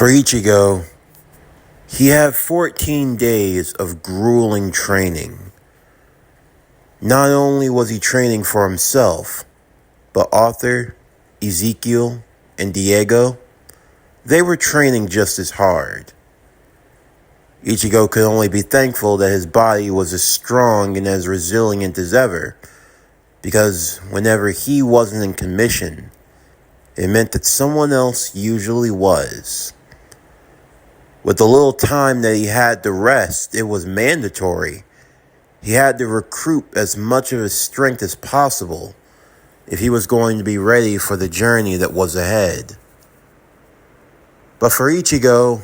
For Ichigo, he had 14 days of grueling training. Not only was he training for himself, but Arthur, Ezekiel, and Diego, they were training just as hard. Ichigo could only be thankful that his body was as strong and as resilient as ever, because whenever he wasn't in commission, it meant that someone else usually was. With the little time that he had to rest, it was mandatory. He had to recruit as much of his strength as possible if he was going to be ready for the journey that was ahead. But for Ichigo,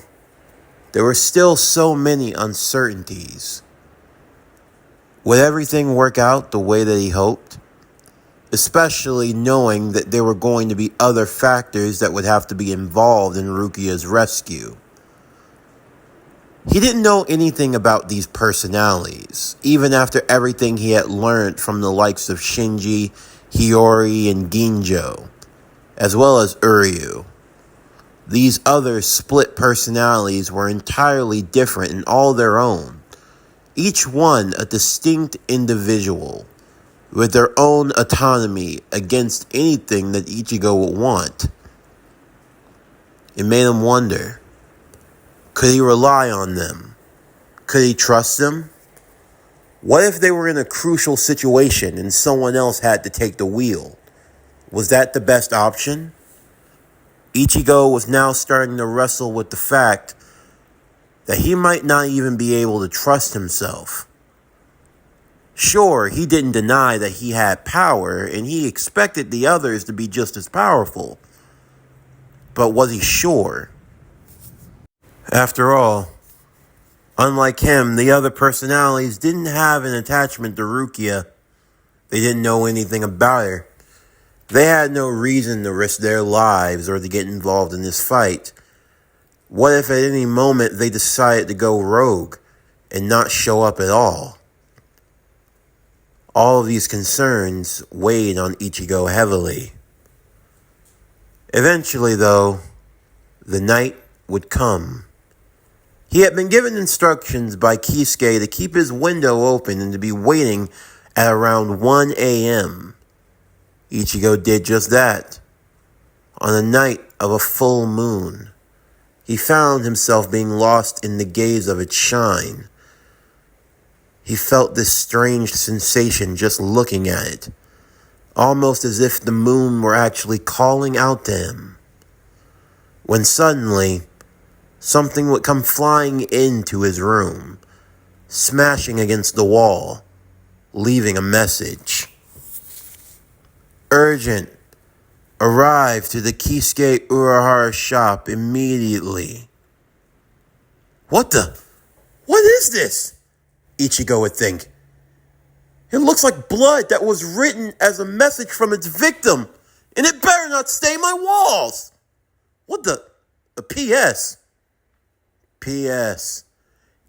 there were still so many uncertainties. Would everything work out the way that he hoped? Especially knowing that there were going to be other factors that would have to be involved in Rukia's rescue. He didn't know anything about these personalities, even after everything he had learned from the likes of Shinji, Hiyori, and Ginjo, as well as Uryu. These other split personalities were entirely different in all their own, each one a distinct individual, with their own autonomy against anything that Ichigo would want. It made him wonder, could he rely on them? Could he trust them? What if they were in a crucial situation and someone else had to take the wheel? Was that the best option? Ichigo was now starting to wrestle with the fact that he might not even be able to trust himself. Sure, he didn't deny that he had power, and he expected the others to be just as powerful. But was he sure? After all, unlike him, the other personalities didn't have an attachment to Rukia. They didn't know anything about her. They had no reason to risk their lives or to get involved in this fight. What if at any moment they decided to go rogue and not show up at all? All of these concerns weighed on Ichigo heavily. Eventually, though, the night would come. He had been given instructions by Kisuke to keep his window open and to be waiting at around 1 a.m. Ichigo did just that. On the night of a full moon, he found himself being lost in the gaze of its shine. He felt this strange sensation just looking at it, almost as if the moon were actually calling out to him. When suddenly, something would come flying into his room, smashing against the wall, leaving a message. Urgent. Arrive to the Kisuke Urahara shop immediately. What is this? Ichigo would think. It looks like blood that was written as a message from its victim, and it better not stain my walls. A P.S. P.S.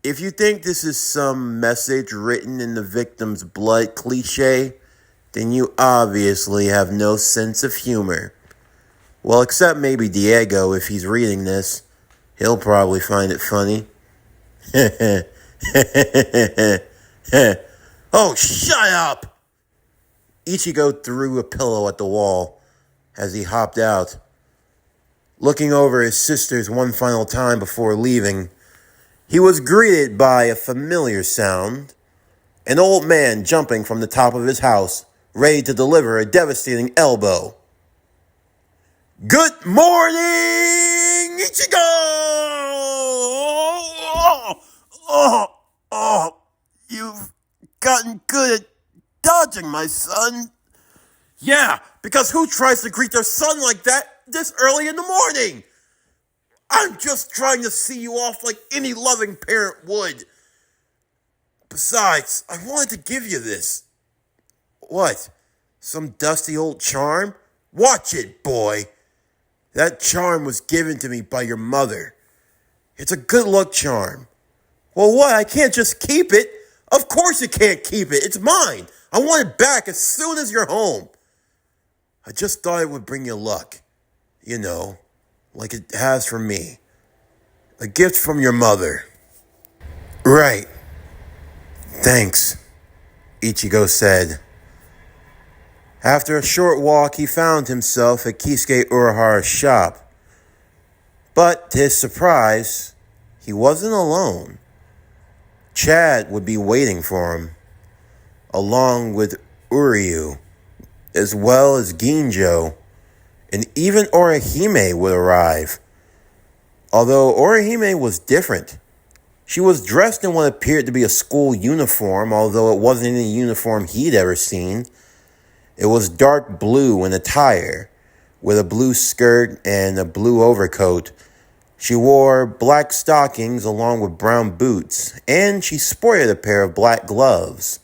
If you think this is some message written in the victim's blood cliche, then you obviously have no sense of humor. Well, except maybe Diego, if he's reading this. He'll probably find it funny. Oh, shut up! Ichigo threw a pillow at the wall as he hopped out. Looking over his sisters one final time before leaving, he was greeted by a familiar sound. An old man jumping from the top of his house, ready to deliver a devastating elbow. Good morning, Ichigo! You've gotten good at dodging, my son. Yeah, because who tries to greet their son like that this early in the morning? I'm just trying to see you off like any loving parent would. Besides, I wanted to give you this. What? Some dusty old charm? Watch it, boy. That charm was given to me by your mother. It's a good luck charm. Well, what? I can't just keep it. Of course you can't keep it. It's mine. I want it back as soon as you're home. I just thought it would bring you luck. You know, like it has for me. A gift from your mother. Right. Thanks, Ichigo said. After a short walk, he found himself at Kisuke Urahara's shop. But to his surprise, he wasn't alone. Chad would be waiting for him, along with Uryu, as well as Ginjo, and even Orihime would arrive. Although Orihime was different. She was dressed in what appeared to be a school uniform, although it wasn't any uniform he'd ever seen. It was dark blue in attire, with a blue skirt and a blue overcoat. She wore black stockings along with brown boots, and she sported a pair of black gloves.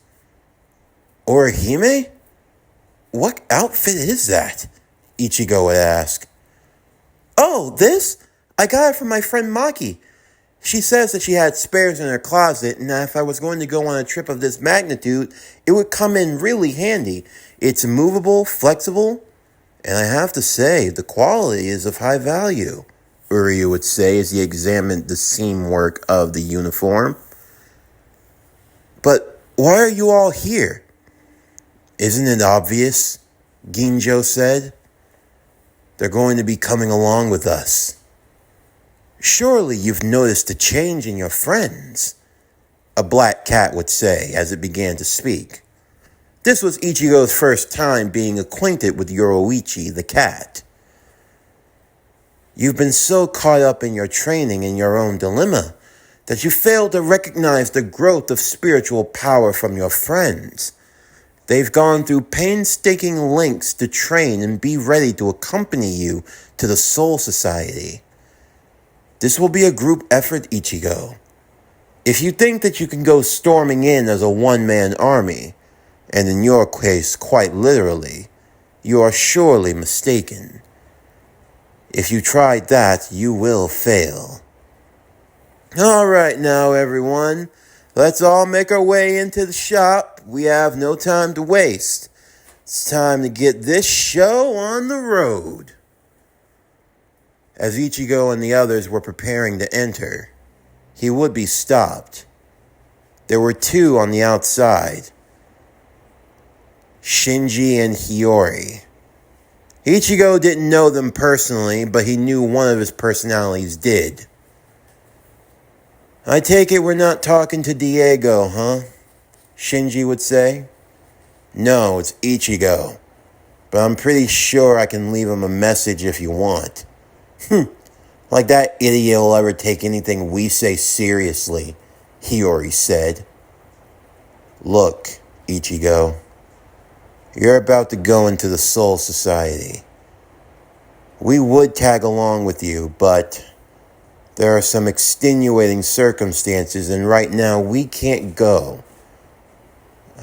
Orihime? What outfit is that? Ichigo would ask. Oh, this? I got it from my friend Maki. She says that she had spares in her closet, and that if I was going to go on a trip of this magnitude, it would come in really handy. It's movable, flexible, and I have to say, the quality is of high value, Uryu would say as he examined the seam work of the uniform. But why are you all here? Isn't it obvious? Ginjo said. They're going to be coming along with us. Surely you've noticed a change in your friends, a black cat would say as it began to speak. This was Ichigo's first time being acquainted with Yoruichi the cat. You've been so caught up in your training and your own dilemma that you failed to recognize the growth of spiritual power from your friends. They've gone through painstaking lengths to train and be ready to accompany you to the Soul Society. This will be a group effort, Ichigo. If you think that you can go storming in as a one-man army, and in your case, quite literally, you are surely mistaken. If you tried that, you will fail. All right now, everyone. Let's all make our way into the shop. We have no time to waste. It's time to get this show on the road. As Ichigo and the others were preparing to enter, he would be stopped. There were two on the outside, Shinji and Hiyori. Ichigo didn't know them personally, but he knew one of his personalities did. I take it we're not talking to Diego, huh? Shinji would say. No, it's Ichigo, but I'm pretty sure I can leave him a message if you want. Like that idiot will ever take anything we say seriously, Hiyori said. Look, Ichigo, you're about to go into the Soul Society. We would tag along with you, but there are some extenuating circumstances, and right now we can't go.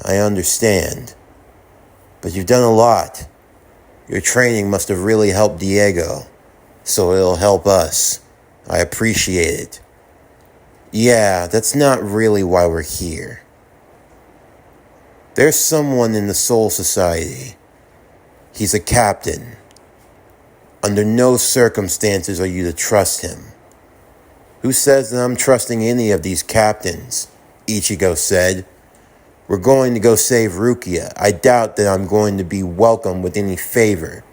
I understand, but you've done a lot. Your training must have really helped Diego. So it'll help us. I appreciate it. Yeah, that's not really why we're here. There's someone in the Soul Society. He's a captain. Under no circumstances are you to trust him. Who says that I'm trusting any of these captains? Ichigo said. We're going to go save Rukia. I doubt that I'm going to be welcome with any favor.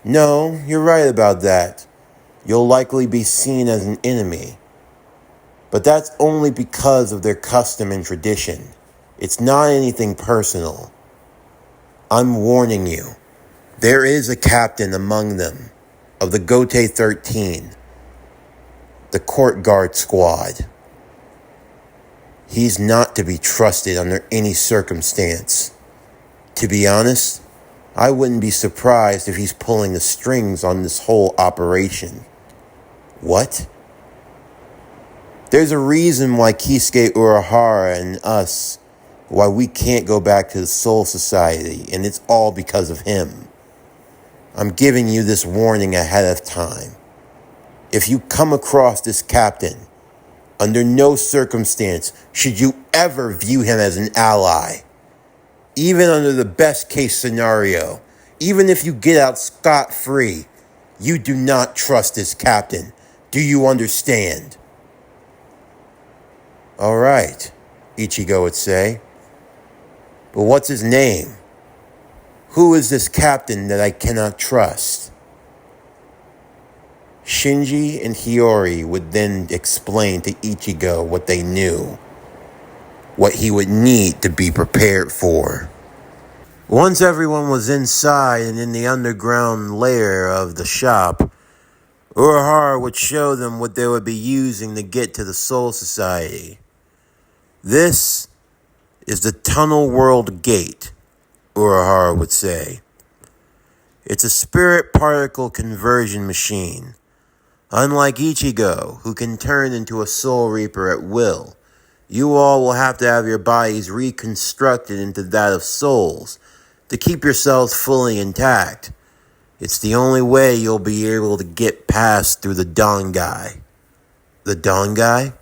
No, you're right about that. You'll likely be seen as an enemy. But that's only because of their custom and tradition. It's not anything personal. I'm warning you. There is a captain among them of the Gote 13, the court guard squad. He's not to be trusted under any circumstance. To be honest, I wouldn't be surprised if he's pulling the strings on this whole operation. What? There's a reason why Kisuke Urahara and us, why we can't go back to the Soul Society, and it's all because of him. I'm giving you this warning ahead of time. If you come across this captain, under no circumstance should you ever view him as an ally. Even under the best case scenario, even if you get out scot-free, you do not trust this captain. Do you understand? All right, Ichigo would say. But what's his name? Who is this captain that I cannot trust? Shinji and Hiyori would then explain to Ichigo what they knew, what he would need to be prepared for. Once everyone was inside and in the underground lair of the shop, Urahara would show them what they would be using to get to the Soul Society. This is the Tunnel World Gate, Urahara would say. It's a spirit particle conversion machine. Unlike Ichigo, who can turn into a Soul Reaper at will, you all will have to have your bodies reconstructed into that of souls to keep yourselves fully intact. It's the only way you'll be able to get past through the Dangai. The Dangai?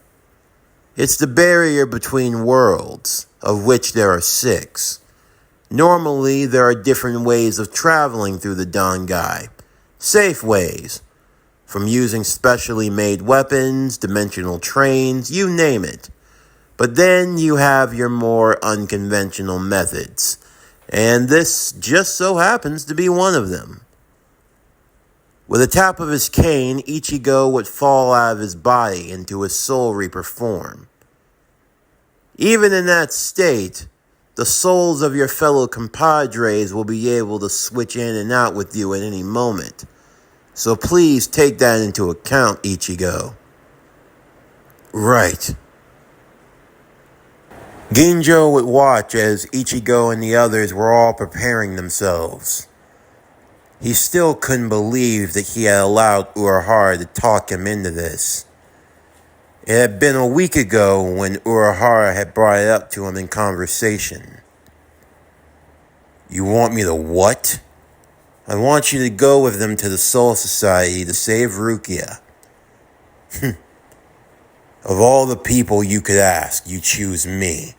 It's the barrier between worlds, of which there are 6. Normally, there are different ways of traveling through the Dangai. Safe ways. From using specially made weapons, dimensional trains, you name it. But then you have your more unconventional methods. And this just so happens to be one of them. With a tap of his cane, Ichigo would fall out of his body into his Soul Reaper form. Even in that state, the souls of your fellow compadres will be able to switch in and out with you at any moment. So please take that into account, Ichigo. Right. Ginjo would watch as Ichigo and the others were all preparing themselves. He still couldn't believe that he had allowed Urahara to talk him into this. It had been a week ago when Urahara had brought it up to him in conversation. You want me to what? I want you to go with them to the Soul Society to save Rukia. Of all the people you could ask, you choose me.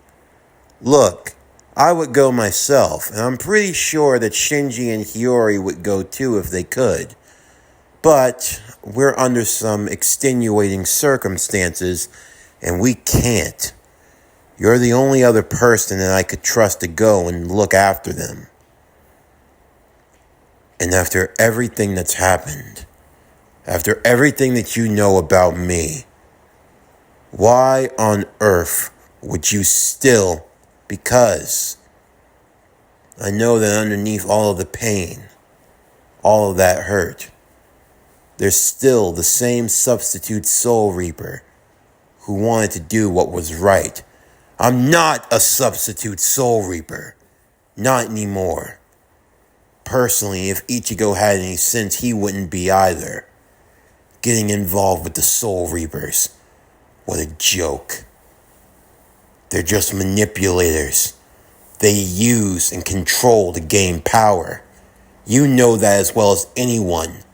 Look, I would go myself, and I'm pretty sure that Shinji and Hiyori would go too if they could. But we're under some extenuating circumstances, and we can't. You're the only other person that I could trust to go and look after them. And after everything that's happened, after everything that you know about me, why on earth would you still? Because I know that underneath all of the pain, all of that hurt, there's still the same substitute Soul Reaper who wanted to do what was right. I'm not a substitute Soul Reaper. Not anymore. Personally, if Ichigo had any sense, he wouldn't be either. Getting involved with the Soul Reapers. What a joke. They're just manipulators. They use and control to gain power. You know that as well as anyone.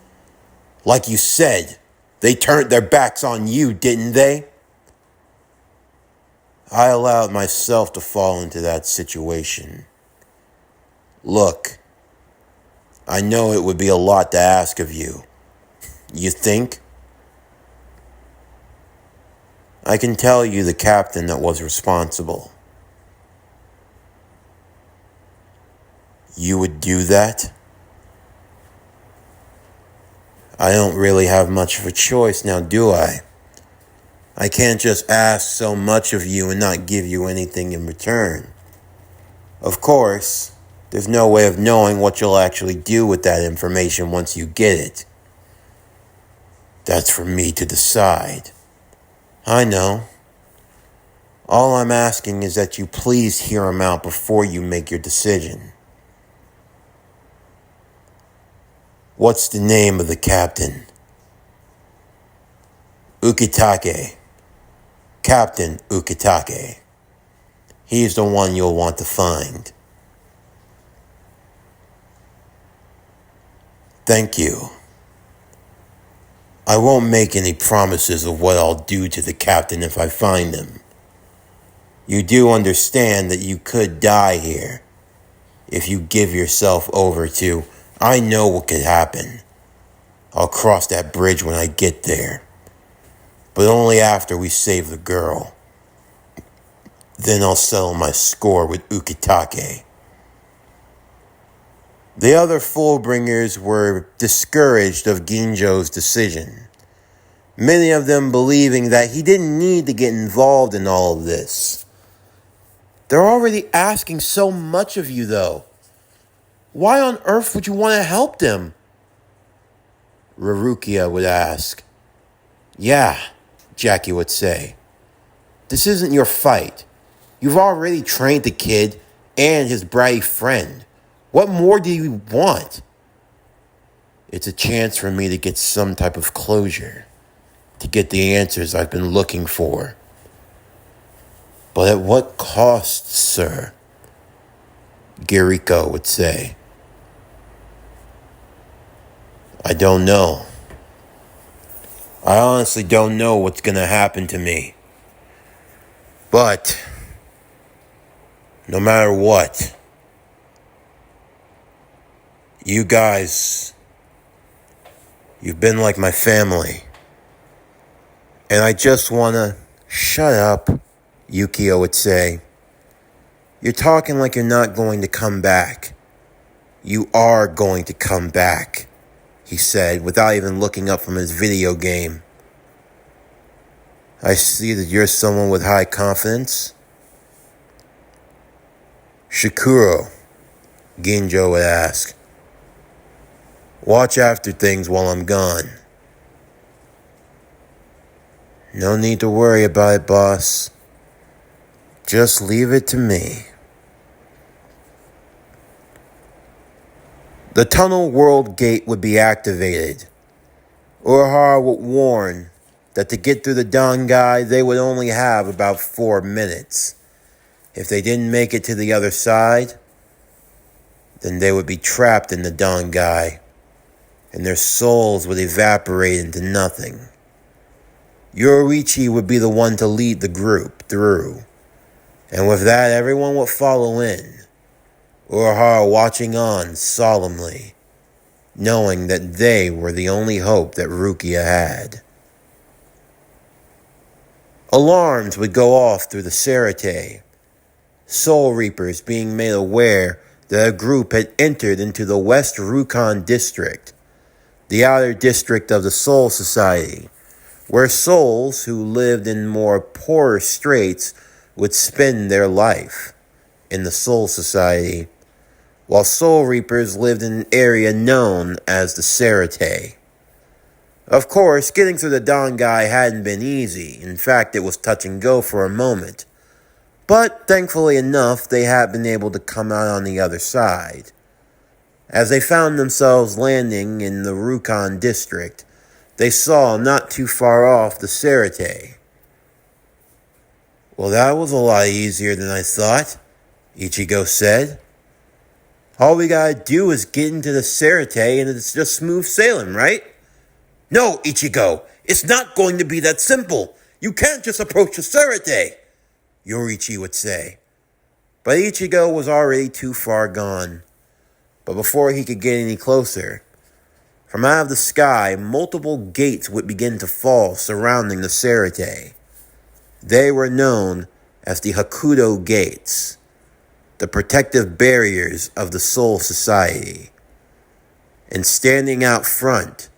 Like you said, they turned their backs on you, didn't they? I allowed myself to fall into that situation. Look, I know it would be a lot to ask of you. You think? I can tell you the captain that was responsible. You would do that? I don't really have much of a choice now, do I? I can't just ask so much of you and not give you anything in return. Of course, there's no way of knowing what you'll actually do with that information once you get it. That's for me to decide. I know. All I'm asking is that you please hear him out before you make your decision. What's the name of the captain? Ukitake. Captain Ukitake. He's the one you'll want to find. Thank you. I won't make any promises of what I'll do to the captain if I find him. You do understand that you could die here if you give yourself over to, I know what could happen. I'll cross that bridge when I get there. but only after we save the girl. Then I'll settle my score with Ukitake. The other Fullbringers were discouraged of Ginjo's decision, many of them believing that he didn't need to get involved in all of this. They're already asking so much of you, though. Why on earth would you want to help them? Rurukia would ask. Yeah, Jackie would say. This isn't your fight. You've already trained the kid and his bratty friend. What more do you want? It's a chance for me to get some type of closure, to get the answers I've been looking for. But at what cost, sir? Giriko would say. I don't know. I honestly don't know what's going to happen to me. But no matter what, you guys, you've been like my family. And I just want to shut up, Yukio would say. You're talking like you're not going to come back. You are going to come back, he said, without even looking up from his video game. I see that you're someone with high confidence. Shikuro, Ginjo would ask. Watch after things while I'm gone. No need to worry about it, boss. Just leave it to me. The tunnel world gate would be activated. Urahara would warn that to get through the Dangai, they would only have about 4 minutes. If they didn't make it to the other side, then they would be trapped in the Dangai, and their souls would evaporate into nothing. Yoruichi would be the one to lead the group through, and with that, everyone would follow in, Urahara watching on solemnly, knowing that they were the only hope that Rukia had. Alarms would go off through the Serite, Soul Reapers being made aware that a group had entered into the West Rukon district, the outer district of the Soul Society, where souls who lived in more poorer straits would spend their life in the Soul Society, while Soul Reapers lived in an area known as the Serite. Of course, getting through the Dangai hadn't been easy. In fact, it was touch and go for a moment. But, thankfully enough, they had been able to come out on the other side. As they found themselves landing in the Rukon district, they saw not too far off the Serite. Well, that was a lot easier than I thought, Ichigo said. All we gotta do is get into the Serite and it's just smooth sailing, right? No, Ichigo, it's not going to be that simple. You can't just approach the Serite, Yorichi would say. But Ichigo was already too far gone. But before he could get any closer, from out of the sky, multiple gates would begin to fall surrounding the Serite. They were known as the Hakudo Gates, the protective barriers of the Soul Society. And standing out front,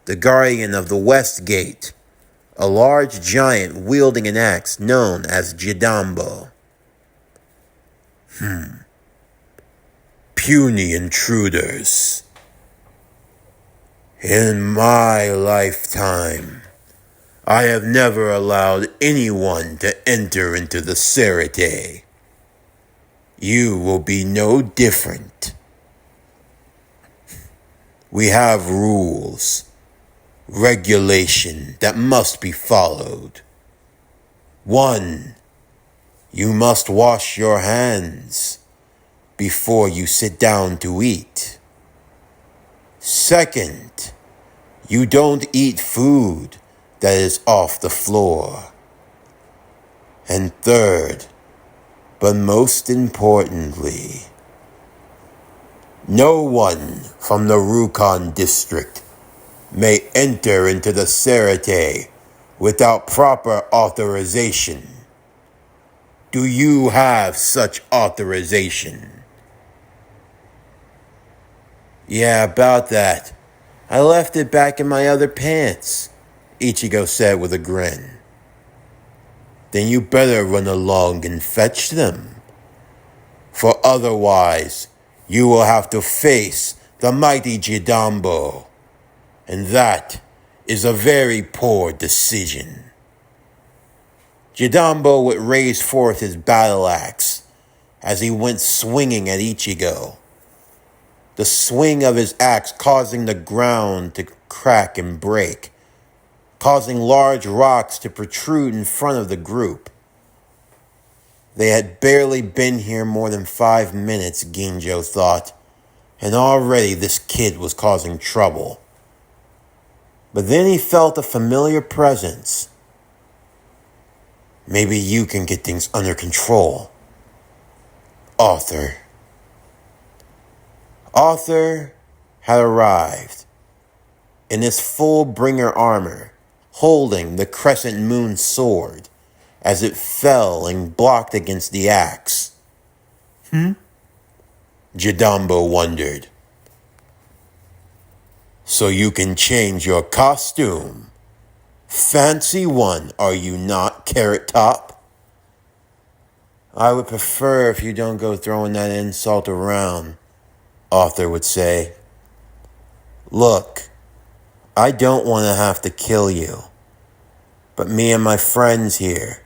the guardian of the West Gate, a large giant wielding an axe known as Jidambo. Puny intruders. In my lifetime, I have never allowed anyone to enter into the Serite. You will be no different. We have rules, regulation that must be followed. 1. You must wash your hands before you sit down to eat. 2, you don't eat food that is off the floor. And 3, but most importantly, no one from the Rukon district may enter into the Serite without proper authorization. Do you have such authorization? Yeah, about that. I left it back in my other pants, Ichigo said with a grin. Then you better run along and fetch them. For otherwise, you will have to face the mighty Jidambo. And that is a very poor decision. Jidambo would raise forth his battle axe as he went swinging at Ichigo. The swing of his axe causing the ground to crack and break, causing large rocks to protrude in front of the group. They had barely been here more than 5 minutes, Ginjo thought, and already this kid was causing trouble. But then he felt a familiar presence. Maybe you can get things under control. Arthur. Arthur had arrived in his full bringer armor, holding the crescent moon sword as it fell and blocked against the axe. Jidambo wondered. So you can change your costume. Fancy one, are you not, Carrot Top? I would prefer if you don't go throwing that insult around, Arthur would say. Look, I don't want to have to kill you, but me and my friends here,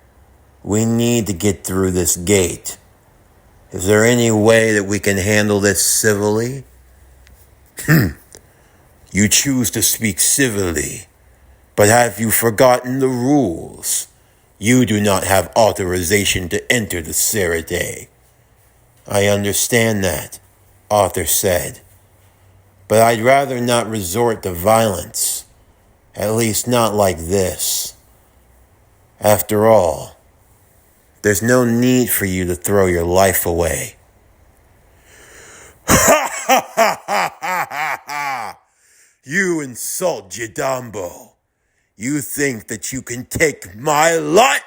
we need to get through this gate. Is there any way that we can handle this civilly? You choose to speak civilly, but have you forgotten the rules? You do not have authorization to enter the Serite. I understand that, Arthur said, but I'd rather not resort to violence, at least not like this. After all, there's no need for you to throw your life away. Ha ha ha ha ha ha! You insult Jidambo. You think that you can take my lot?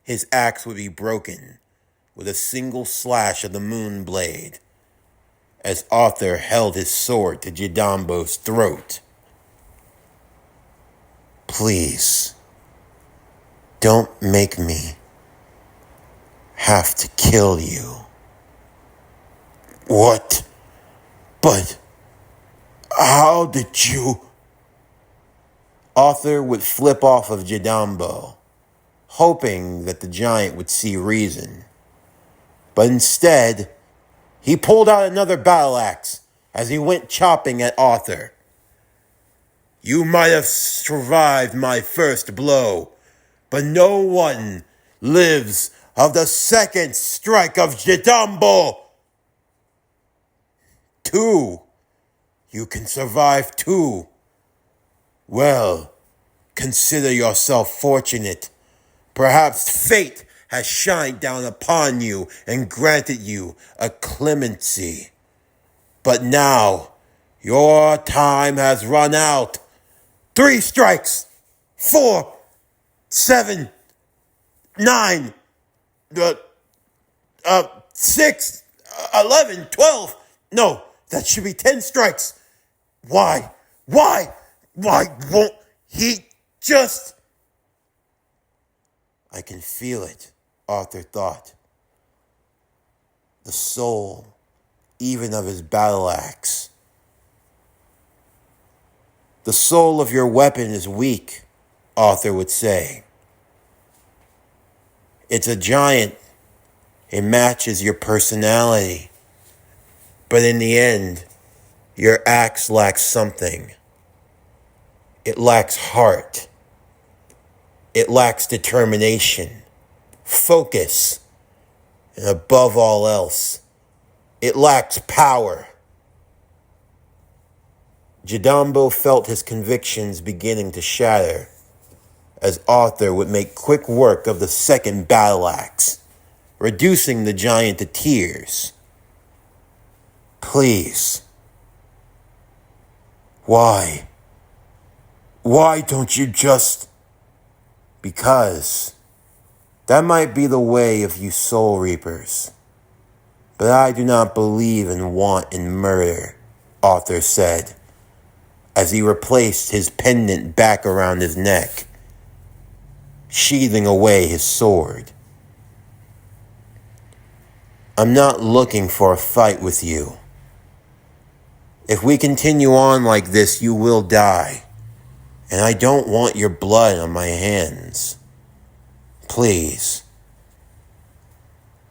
His axe would be broken with a single slash of the moon blade as Arthur held his sword to Jidambo's throat. Please, don't make me have to kill you. What? But how did you? Arthur would flip off of Jidambo, hoping that the giant would see reason. But instead, he pulled out another battle axe as he went chopping at Arthur. You might have survived my first blow, but no one lives of the second strike of Jidambo. 2. You can survive 2. Well, consider yourself fortunate. Perhaps fate has shined down upon you and granted you a clemency. But now, your time has run out. 3 strikes. 4, 7, 9, 6, 11, 12. No, that should be 10 strikes. Why won't he just? I can feel it, Arthur thought. The soul, even of his battle axe. The soul of your weapon is weak, Arthur would say. It's a giant. It matches your personality. But in the end, your axe lacks something. It lacks heart. It lacks determination, focus, and above all else, it lacks power. Jidambo felt his convictions beginning to shatter as Arthur would make quick work of the second battle axe, reducing the giant to tears. Please. Why? Why don't you just... Because that might be the way of you Soul Reapers. But I do not believe in want and murder, Arthur said, as he replaced his pendant back around his neck, sheathing away his sword. I'm not looking for a fight with you. If we continue on like this, you will die, and I don't want your blood on my hands. Please.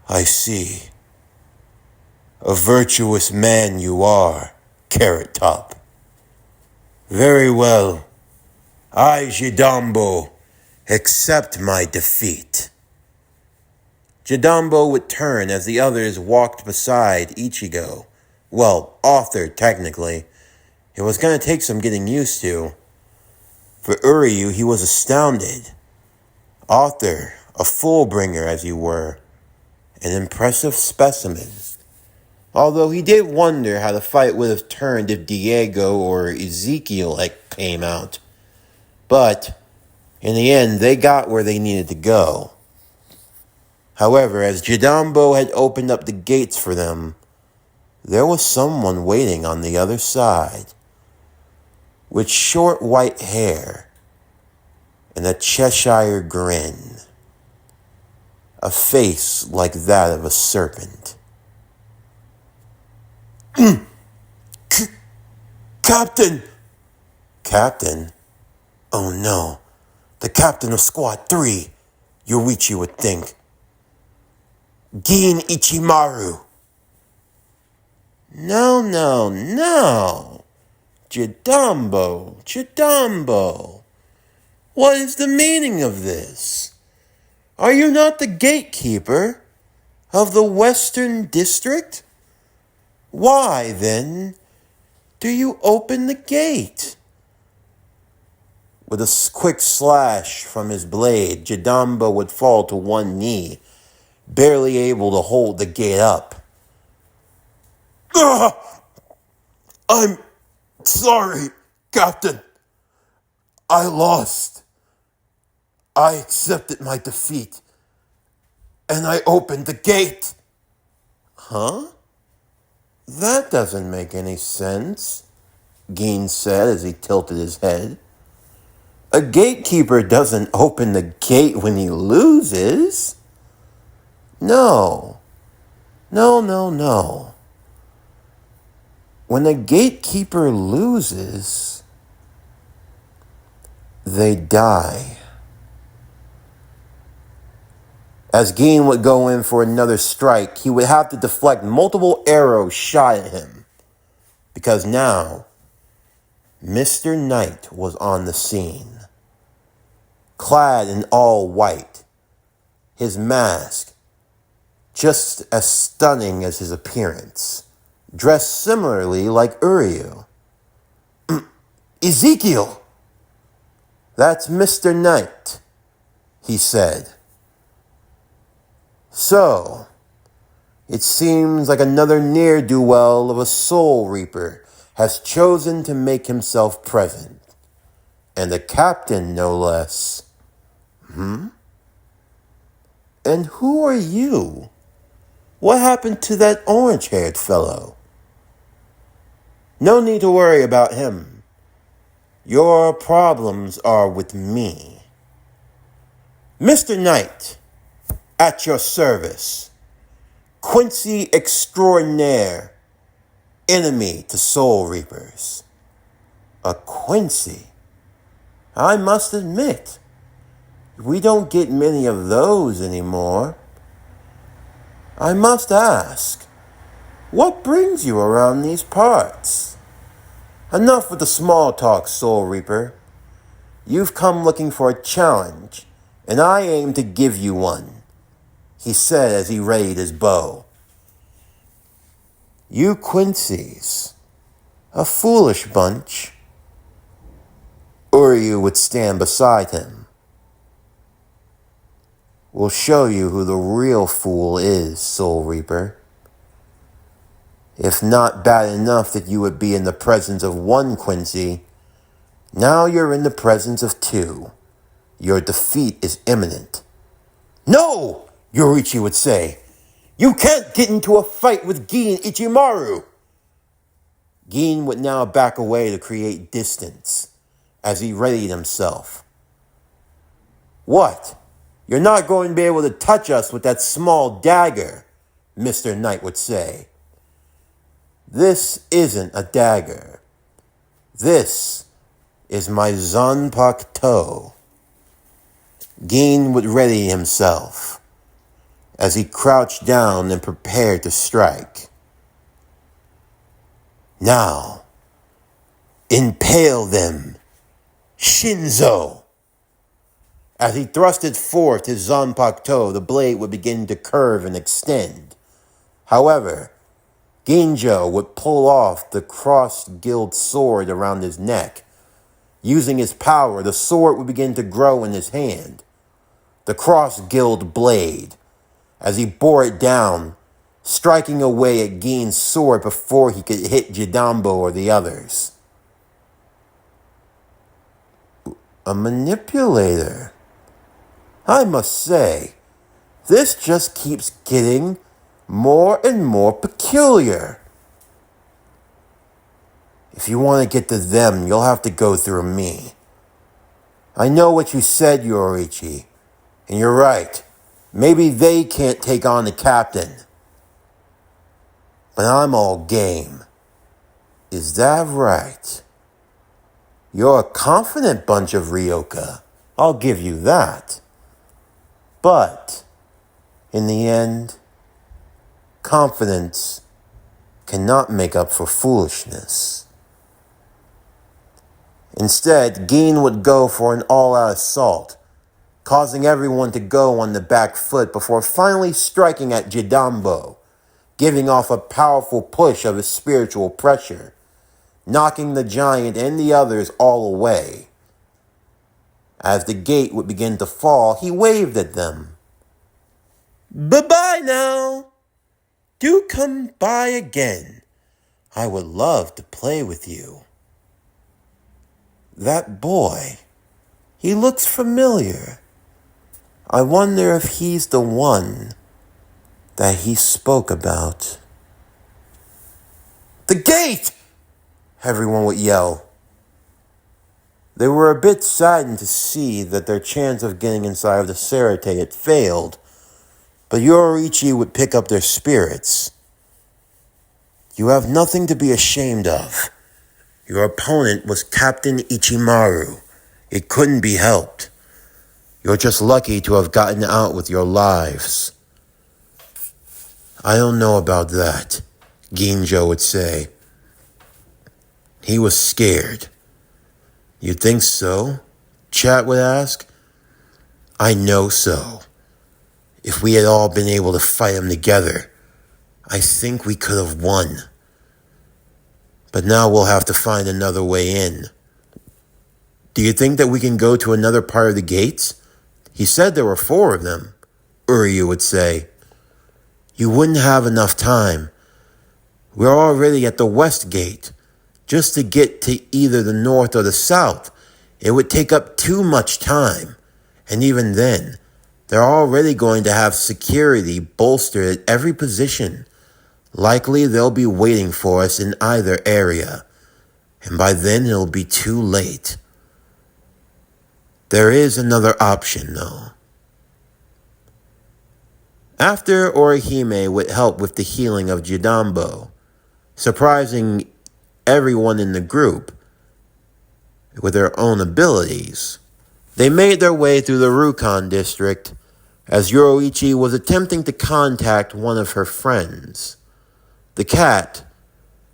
I see. A virtuous man you are, Carrot Top. Very well. I, Jidambo, accept my defeat. Jidambo would turn as the others walked beside Ichigo. Well, Arthur, technically. It was going to take some getting used to. For Uryu, he was astounded. Arthur, a full-bringer as you were, an impressive specimen. Although he did wonder how the fight would have turned if Diego or Ezekiel came out. But, in the end, they got where they needed to go. However, as Jidambo had opened up the gates for them, there was someone waiting on the other side, with short white hair and a Cheshire grin, a face like that of a serpent. Captain! Captain? Oh no, the captain of Squad 3, Yoichi would think. Gin Ichimaru. No. Jidambo. What is the meaning of this? Are you not the gatekeeper of the Western District? Why, then, do you open the gate? With a quick slash from his blade, Jidambo would fall to one knee, barely able to hold the gate up. I'm sorry, Captain. I lost. I accepted my defeat, and I opened the gate. Huh? That doesn't make any sense, Gin said as he tilted his head. A gatekeeper doesn't open the gate when he loses. No. When a gatekeeper loses, they die. As Gin would go in for another strike, he would have to deflect multiple arrows shot at him. Because now, Mr. Knight was on the scene. Clad in all white, his mask just as stunning as his appearance, dressed similarly like Uryu. Ezekiel! That's Mr. Knight, he said. So, it seems like another ne'er-do-well of a Soul Reaper has chosen to make himself present. And the captain, no less. And who are you? What happened to that orange-haired fellow? No need to worry about him. Your problems are with me. Mr. Knight, at your service. Quincy extraordinaire, enemy to Soul Reapers. A Quincy? I must admit, we don't get many of those anymore. I must ask, what brings you around these parts? Enough with the small talk, Soul Reaper. You've come looking for a challenge, and I aim to give you one, he said as he readied his bow. You Quincy's, a foolish bunch. Uryu would stand beside him. We'll show you who the real fool is, Soul Reaper. If not bad enough that you would be in the presence of one Quincy, Now you're in the presence of two. Your defeat is imminent. No, Yorichi would say. You can't get into a fight with Gin Ichimaru. Gin would now back away to create distance as he readied himself. What? You're not going to be able to touch us with that small dagger, Mr. Knight would say. This isn't a dagger. This is my Zanpakuto. Gin would ready himself as he crouched down and prepared to strike. Now, impale them, Shinzo! As he thrusted forth his Zanpakuto, the blade would begin to curve and extend. However, Ginjo would pull off the cross-gilded sword around his neck. Using his power, the sword would begin to grow in his hand. The cross-gilded blade, as he bore it down, striking away at Gin's sword before he could hit Jidambo or the others. A manipulator. I must say, this just keeps getting more and more peculiar. If you want to get to them, you'll have to go through me. I know what you said, Yorichi, and you're right. Maybe they can't take on the captain. But I'm all game. Is that right? You're a confident bunch of Ryoka. I'll give you that. But, in the end, confidence cannot make up for foolishness. Instead, Gin would go for an all-out assault, causing everyone to go on the back foot before finally striking at Jidambo, giving off a powerful push of his spiritual pressure, knocking the giant and the others all away. As the gate would begin to fall, he waved at them. Bye-bye now. Do come by again. I would love to play with you. That boy, he looks familiar. I wonder if he's the one that he spoke about. The gate! Everyone would yell. They were a bit saddened to see that their chance of getting inside of the Sarate had failed, but Yorichi would pick up their spirits. You have nothing to be ashamed of. Your opponent was Captain Ichimaru. It couldn't be helped. You're just lucky to have gotten out with your lives. I don't know about that, Ginjo would say. He was scared. You think so? Chat would ask. I know so. If we had all been able to fight him together, I think we could have won. But now we'll have to find another way in. Do you think that we can go to another part of the gates? He said there were 4 of them, Uryu would say. You wouldn't have enough time. We're already at the west gate. Just to get to either the north or the south, it would take up too much time. And even then, they're already going to have security bolstered at every position. Likely they'll be waiting for us in either area. And by then it'll be too late. There is another option, though. After Orihime would help with the healing of Jidambo, surprising everyone in the group with their own abilities, they made their way through the Rukon district as Yorichi was attempting to contact one of her friends. The cat,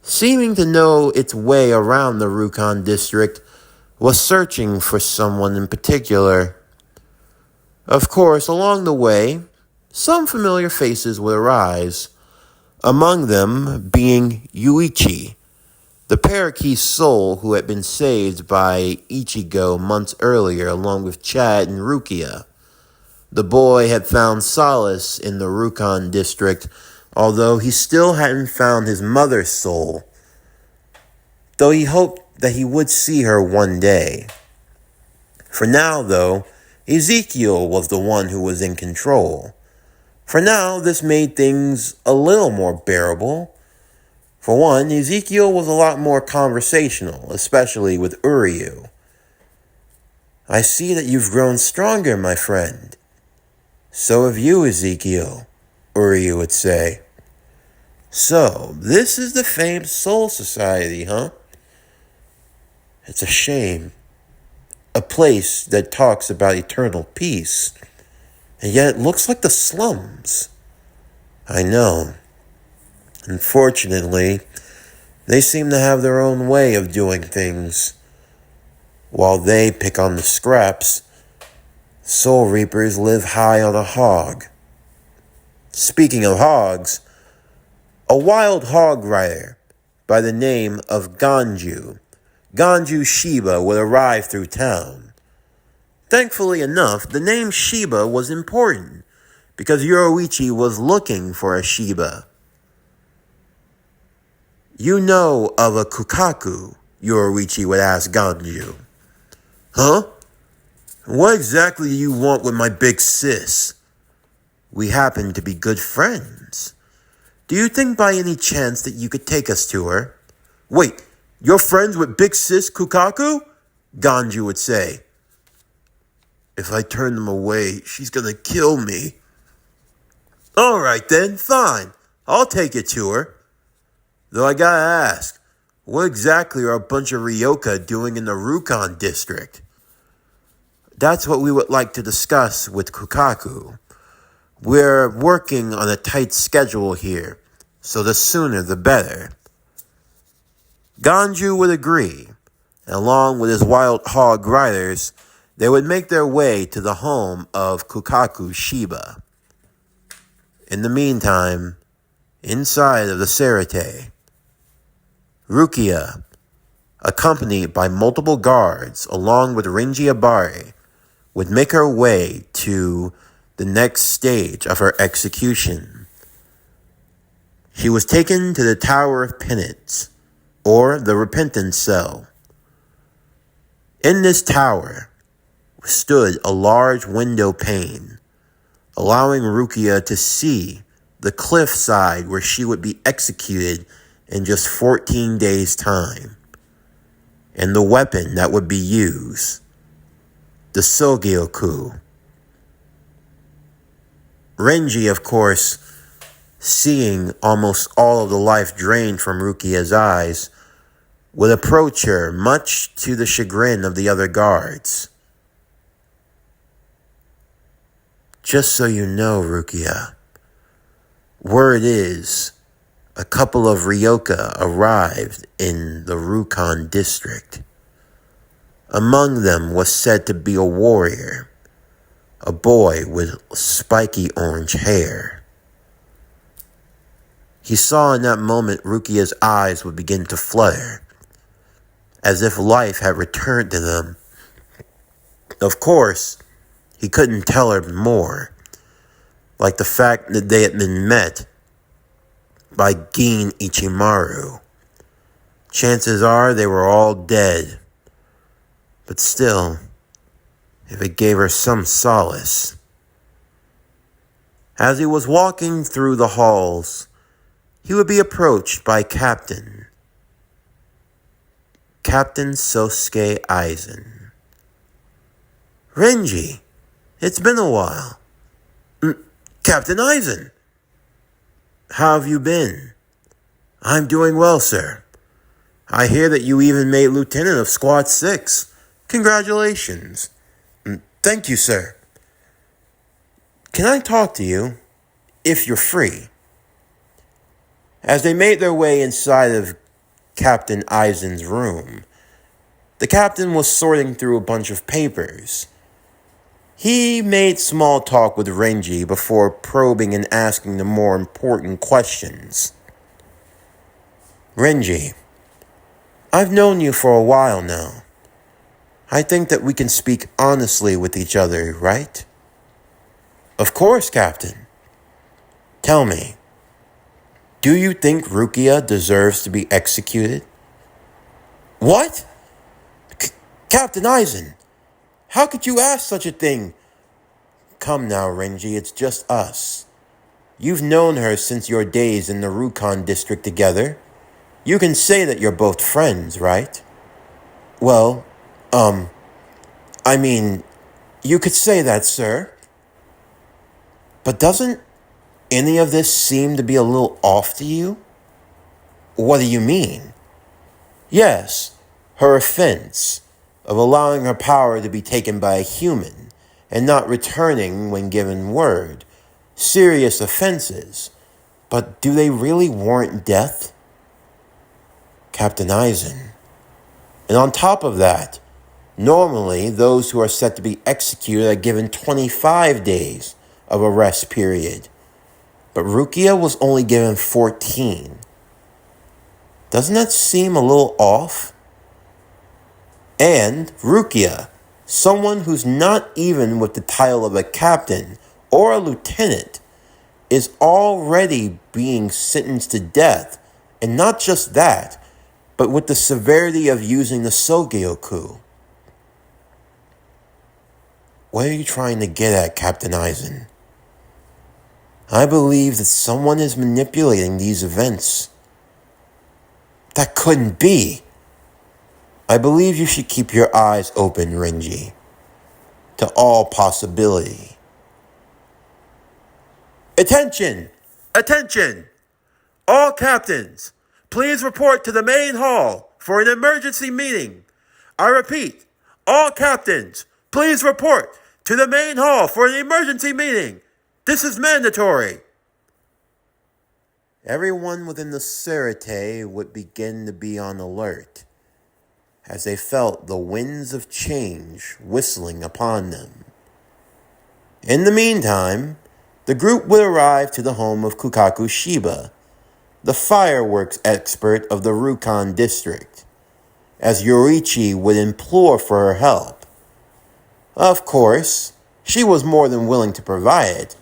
seeming to know its way around the Rukon district, was searching for someone in particular. Of course, along the way, some familiar faces would arise, among them being Yuichi, the parakeet soul who had been saved by Ichigo months earlier along with Chad and Rukia. The boy had found solace in the Rukon district, although he still hadn't found his mother's soul, though he hoped that he would see her one day. For now, though, Ezekiel was the one who was in control. For now, this made things a little more bearable. For one, Ezekiel was a lot more conversational, especially with Uryu. "I see that you've grown stronger, my friend." "So have you, Ezekiel," Uryu would say. "So, this is the famed Soul Society, huh? It's a shame. A place that talks about eternal peace, and yet it looks like the slums." "I know. Unfortunately, they seem to have their own way of doing things. While they pick on the scraps, Soul Reapers live high on a hog." Speaking of hogs, a wild hog rider by the name of Ganju Shiba, would arrive through town. Thankfully enough, the name Shiba was important, because Yoruichi was looking for a Shiba. "You know of a Kukaku?" Yoruichi would ask Ganju. "Huh? What exactly do you want with my big sis?" "We happen to be good friends. Do you think by any chance that you could take us to her?" "Wait, you're friends with Big Sis Kukaku?" Ganju would say. "If I turn them away, she's gonna kill me." "Alright then, fine. I'll take you to her. Though I gotta ask, what exactly are a bunch of Ryoka doing in the Rukon district?" "That's what we would like to discuss with Kukaku. We're working on a tight schedule here, so the sooner the better." Ganju would agree, and along with his wild hog riders, they would make their way to the home of Kukaku Shiba. In the meantime, inside of the Serite, Rukia, accompanied by multiple guards along with Renji Abare, would make her way to the next stage of her execution. She was taken to the Tower of Penance, or the Repentance Cell. In this tower stood a large window pane, allowing Rukia to see the cliffside where she would be executed in just 14 days' time, and the weapon that would be used, the Sogyoku. Renji, of course, seeing almost all of the life drained from Rukia's eyes, would approach her, much to the chagrin of the other guards. "Just so you know, Rukia, word is, a couple of Ryoka arrived in the Rukon district. Among them was said to be a warrior, a boy with spiky orange hair." He saw in that moment Rukia's eyes would begin to flutter, as if life had returned to them. Of course, he couldn't tell her more, like the fact that they had been met by Gin Ichimaru. Chances are they were all dead, but still, if it gave her some solace. As he was walking through the halls, he would be approached by Captain Sosuke Aizen. "Renji, it's been a while." "Captain Aizen, how have you been?" "I'm doing well, sir. I hear that you even made Lieutenant of Squad 6. Congratulations." "Thank you, sir. Can I talk to you, if you're free?" As they made their way inside of Captain Aizen's room, the captain was sorting through a bunch of papers. He made small talk with Renji before probing and asking the more important questions. "Renji, I've known you for a while now. I think that we can speak honestly with each other, right?" "Of course, Captain. Tell me, do you think Rukia deserves to be executed?" "What?" Captain Aizen, how could you ask such a thing? Come now, Renji, it's just us. You've known her since your days in the Rukon district together. You can say that you're both friends, right? Well, I mean, you could say that, sir. But doesn't any of this seem to be a little off to you? What do you mean? Yes, her offense of allowing her power to be taken by a human and not returning when given word. Serious offenses. But do they really warrant death? Captain Aizen. And on top of that, normally those who are set to be executed are given 25 days of a rest period. But Rukia was only given 14. Doesn't that seem a little off? And Rukia, someone who's not even with the title of a captain or a lieutenant, is already being sentenced to death. And not just that, but with the severity of using the Sogyoku. What are you trying to get at, Captain Aizen? I believe that someone is manipulating these events. That couldn't be. I believe you should keep your eyes open, Renji, to all possibility. Attention! Attention! All captains, please report to the main hall for an emergency meeting. I repeat, all captains, please report to the main hall for an emergency meeting. This is mandatory. Everyone within the Surete would begin to be on alert as they felt the winds of change whistling upon them. In the meantime, the group would arrive to the home of Kukaku Shiba, the fireworks expert of the Rukon district, as Yoriichi would implore for her help. Of course, she was more than willing to provide it,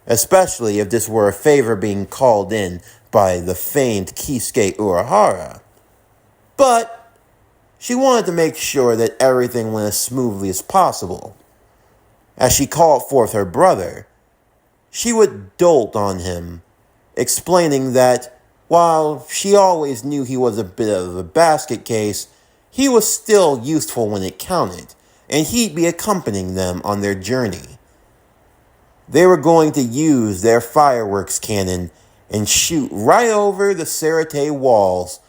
especially if this were a favor being called in by the famed Kisuke Urahara. But she wanted to make sure that everything went as smoothly as possible. As she called forth her brother, she would dote on him, explaining that while she always knew he was a bit of a basket case, he was still useful when it counted, and he'd be accompanying them on their journey. They were going to use their fireworks cannon and shoot right over the Surete walls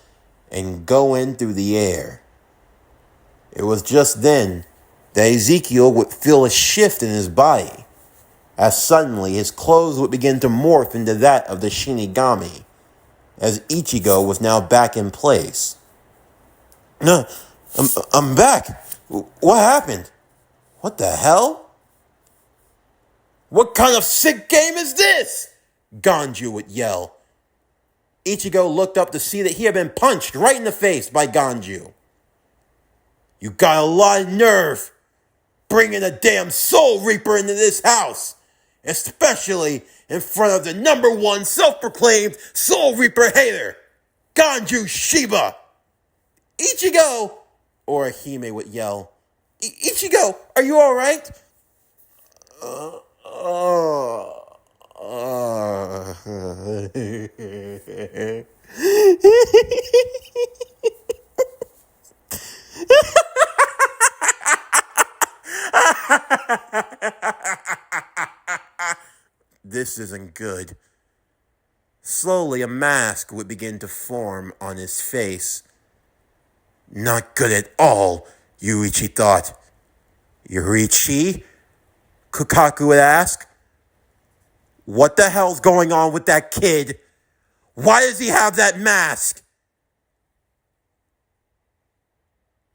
and go in through the air. It was just then that Ezekiel would feel a shift in his body, as suddenly his clothes would begin to morph into that of the Shinigami, as Ichigo was now back in place. No, I'm back. What happened? What the hell? What kind of sick game is this? Ganju would yell. Ichigo looked up to see that he had been punched right in the face by Ganju. You got a lot of nerve bringing a damn Soul Reaper into this house, especially in front of the number one self-proclaimed Soul Reaper hater, Ganju Shiba. Ichigo! Orihime would yell. Ichigo, are you alright? This isn't good. Slowly, a mask would begin to form on his face. Not good at all, Yuichi thought. Yoriichi? Kukaku would ask. What the hell's going on with that kid? Why does he have that mask?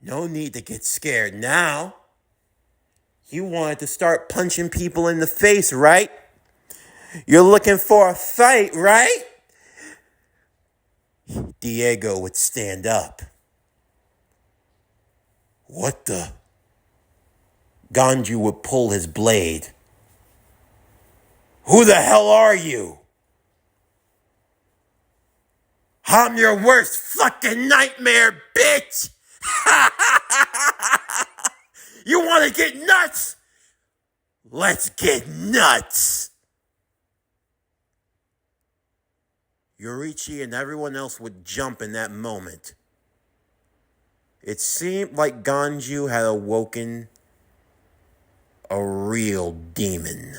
No need to get scared now. You wanted to start punching people in the face, right? You're looking for a fight, right? Diego would stand up. What the? Ganju would pull his blade. Who the hell are you? I'm your worst fucking nightmare, bitch! You want to get nuts? Let's get nuts. Yorichi and everyone else would jump in that moment. It seemed like Ganju had awoken a real demon.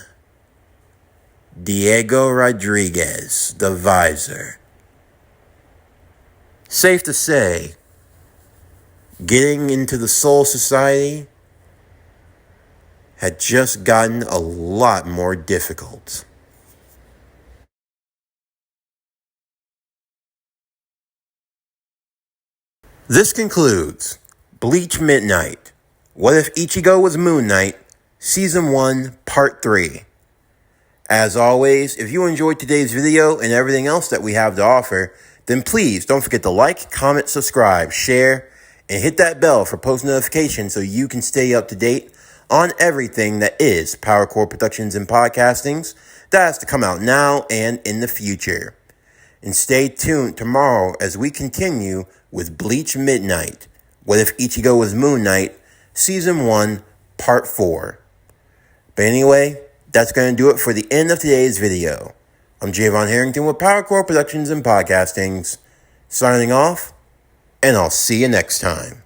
Diego Rodriguez, the Visor. Safe to say, getting into the Soul Society had just gotten a lot more difficult. This concludes Bleach Midnight. What if Ichigo was MoonKnight? Season 1, Part 3. As always, if you enjoyed today's video and everything else that we have to offer, then please don't forget to like, comment, subscribe, share, and hit that bell for post notifications so you can stay up to date on everything that is Power Core Productions and Podcastings that has to come out now and in the future. And stay tuned tomorrow as we continue with Bleach Midnight. What if Ichigo was MoonKnight? Season 1, Part 4. But anyway, that's going to do it for the end of today's video. I'm Javon Harrington with Power Core Productions and Podcastings, signing off, and I'll see you next time.